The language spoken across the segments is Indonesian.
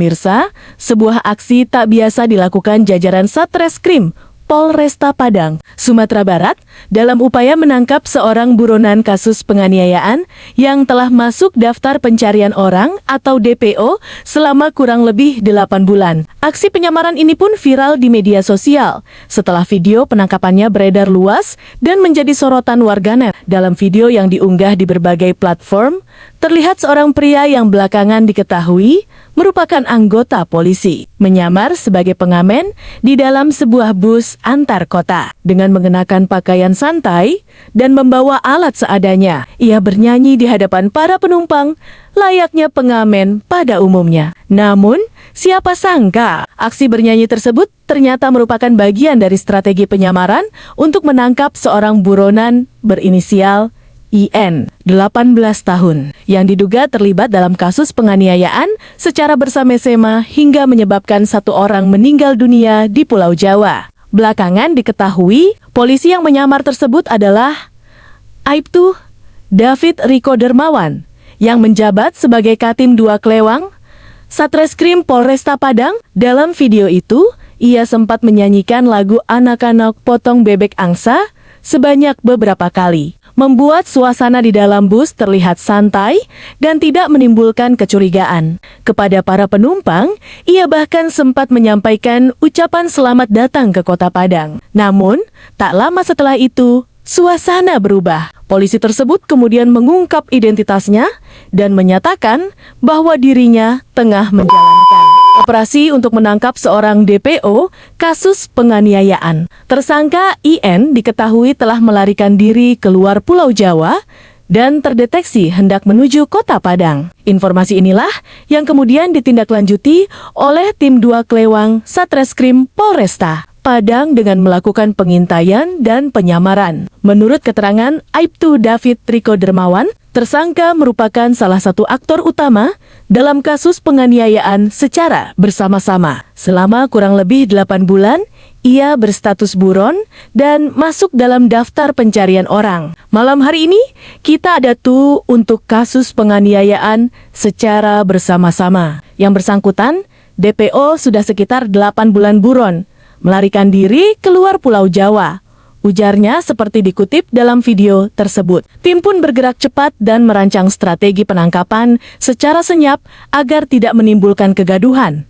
pemirsa, sebuah aksi tak biasa dilakukan jajaran Satreskrim Polresta Padang, Sumatera Barat, dalam upaya menangkap seorang buronan kasus penganiayaan yang telah masuk daftar pencarian orang atau DPO selama kurang lebih 8 bulan. Aksi penyamaran ini pun viral di media sosial setelah video penangkapannya beredar luas dan menjadi sorotan warganet. Dalam video yang diunggah di berbagai platform, terlihat seorang pria yang belakangan diketahui merupakan anggota polisi, menyamar sebagai pengamen di dalam sebuah bus antar kota. Dengan mengenakan pakaian santai dan membawa alat seadanya, ia bernyanyi di hadapan para penumpang layaknya pengamen pada umumnya. Namun, siapa sangka aksi bernyanyi tersebut ternyata merupakan bagian dari strategi penyamaran untuk menangkap seorang buronan berinisial IN, 18 tahun, yang diduga terlibat dalam kasus penganiayaan secara bersama-sama hingga menyebabkan satu orang meninggal dunia di Pulau Jawa. Belakangan diketahui, polisi yang menyamar tersebut adalah Aibtu David Riko Dermawan, yang menjabat sebagai Katim 2 Klewang, Satreskrim Polresta Padang. Dalam video itu, ia sempat menyanyikan lagu anak-anak potong bebek angsa sebanyak beberapa kali, membuat suasana di dalam bus terlihat santai dan tidak menimbulkan kecurigaan. Kepada para penumpang, ia bahkan sempat menyampaikan ucapan selamat datang ke Kota Padang. Namun, tak lama setelah itu, suasana berubah. Polisi tersebut kemudian mengungkap identitasnya dan menyatakan bahwa dirinya tengah menjalankan operasi untuk menangkap seorang DPO kasus penganiayaan. Tersangka IN diketahui telah melarikan diri keluar Pulau Jawa dan terdeteksi hendak menuju Kota Padang. Informasi inilah yang kemudian ditindaklanjuti oleh tim 2 Klewang Satreskrim Polresta Padang dengan melakukan pengintaian dan penyamaran. Menurut keterangan Aibtu David Riko Dermawan, tersangka merupakan salah satu aktor utama dalam kasus penganiayaan secara bersama-sama. Selama kurang lebih 8 bulan, ia berstatus buron dan masuk dalam daftar pencarian orang. Malam hari ini, kita ada tuh untuk kasus penganiayaan secara bersama-sama. Yang bersangkutan, DPO sudah sekitar 8 bulan buron, melarikan diri keluar Pulau Jawa, ujarnya seperti dikutip dalam video tersebut. Tim pun bergerak cepat dan merancang strategi penangkapan secara senyap agar tidak menimbulkan kegaduhan.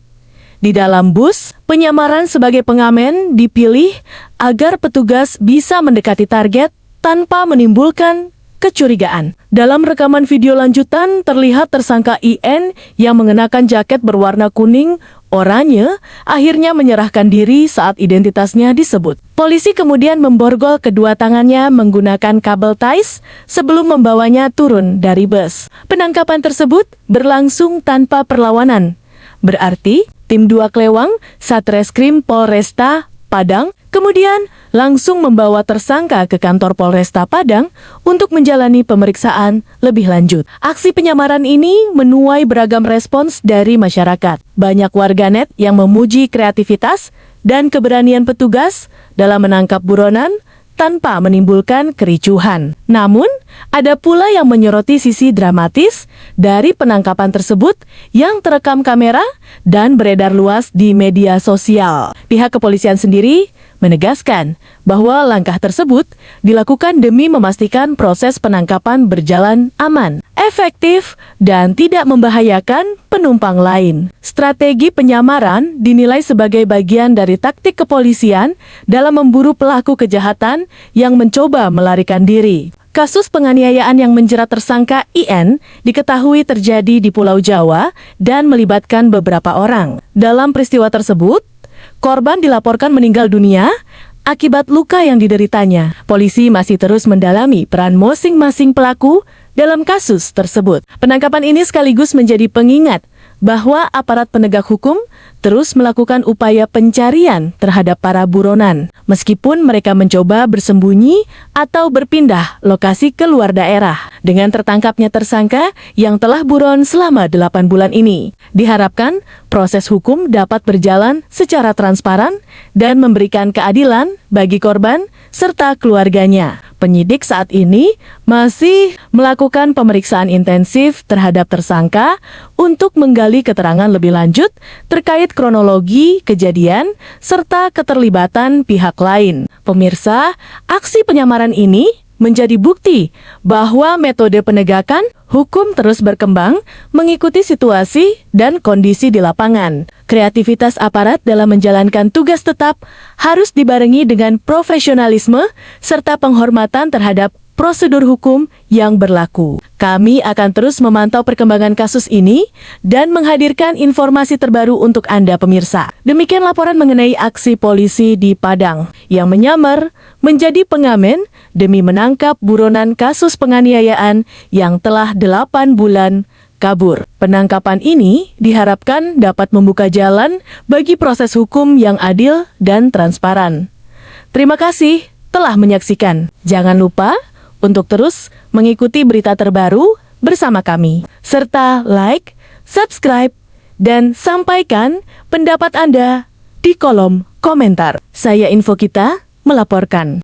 Di dalam bus, penyamaran sebagai pengamen dipilih agar petugas bisa mendekati target tanpa menimbulkan kecurigaan. Dalam rekaman video lanjutan, terlihat tersangka IN yang mengenakan jaket berwarna kuning oranye akhirnya menyerahkan diri saat identitasnya disebut. Polisi kemudian memborgol kedua tangannya menggunakan kabel tais sebelum membawanya turun dari bus. Penangkapan tersebut berlangsung tanpa perlawanan. Berarti, tim 2 Klewang Satreskrim Polresta Padang kemudian langsung membawa tersangka ke kantor Polresta Padang untuk menjalani pemeriksaan lebih lanjut. Aksi penyamaran ini menuai beragam respons dari masyarakat. Banyak warganet yang memuji kreativitas dan keberanian petugas dalam menangkap buronan tanpa menimbulkan kericuhan. Namun, ada pula yang menyoroti sisi dramatis dari penangkapan tersebut yang terekam kamera dan beredar luas di media sosial. Pihak kepolisian sendiri menegaskan bahwa langkah tersebut dilakukan demi memastikan proses penangkapan berjalan aman, efektif, dan tidak membahayakan penumpang lain. Strategi penyamaran dinilai sebagai bagian dari taktik kepolisian dalam memburu pelaku kejahatan yang mencoba melarikan diri. Kasus penganiayaan yang menjerat tersangka IN diketahui terjadi di Pulau Jawa dan melibatkan beberapa orang. Dalam peristiwa tersebut, korban dilaporkan meninggal dunia akibat luka yang dideritanya. Polisi masih terus mendalami peran masing-masing pelaku dalam kasus tersebut. Penangkapan ini sekaligus menjadi pengingat bahwa aparat penegak hukum terus melakukan upaya pencarian terhadap para buronan, meskipun mereka mencoba bersembunyi atau berpindah lokasi ke luar daerah. Dengan tertangkapnya tersangka yang telah buron selama 8 bulan ini, diharapkan proses hukum dapat berjalan secara transparan dan memberikan keadilan bagi korban serta keluarganya. Penyidik saat ini masih melakukan pemeriksaan intensif terhadap tersangka untuk menggali keterangan lebih lanjut terkait kronologi kejadian serta keterlibatan pihak lain. Pemirsa, aksi penyamaran ini menjadi bukti bahwa metode penegakan hukum terus berkembang mengikuti situasi dan kondisi di lapangan. Kreativitas aparat dalam menjalankan tugas tetap harus dibarengi dengan profesionalisme serta penghormatan terhadap prosedur hukum yang berlaku. Kami akan terus memantau perkembangan kasus ini dan menghadirkan informasi terbaru untuk Anda pemirsa. Demikian laporan mengenai aksi polisi di Padang yang menyamar menjadi pengamen demi menangkap buronan kasus penganiayaan yang telah 8 bulan kabur. Penangkapan ini diharapkan dapat membuka jalan bagi proses hukum yang adil dan transparan. Terima kasih telah menyaksikan. Jangan lupa untuk terus mengikuti berita terbaru bersama kami, serta like, subscribe, dan sampaikan pendapat Anda di kolom komentar. Saya Info Kita melaporkan.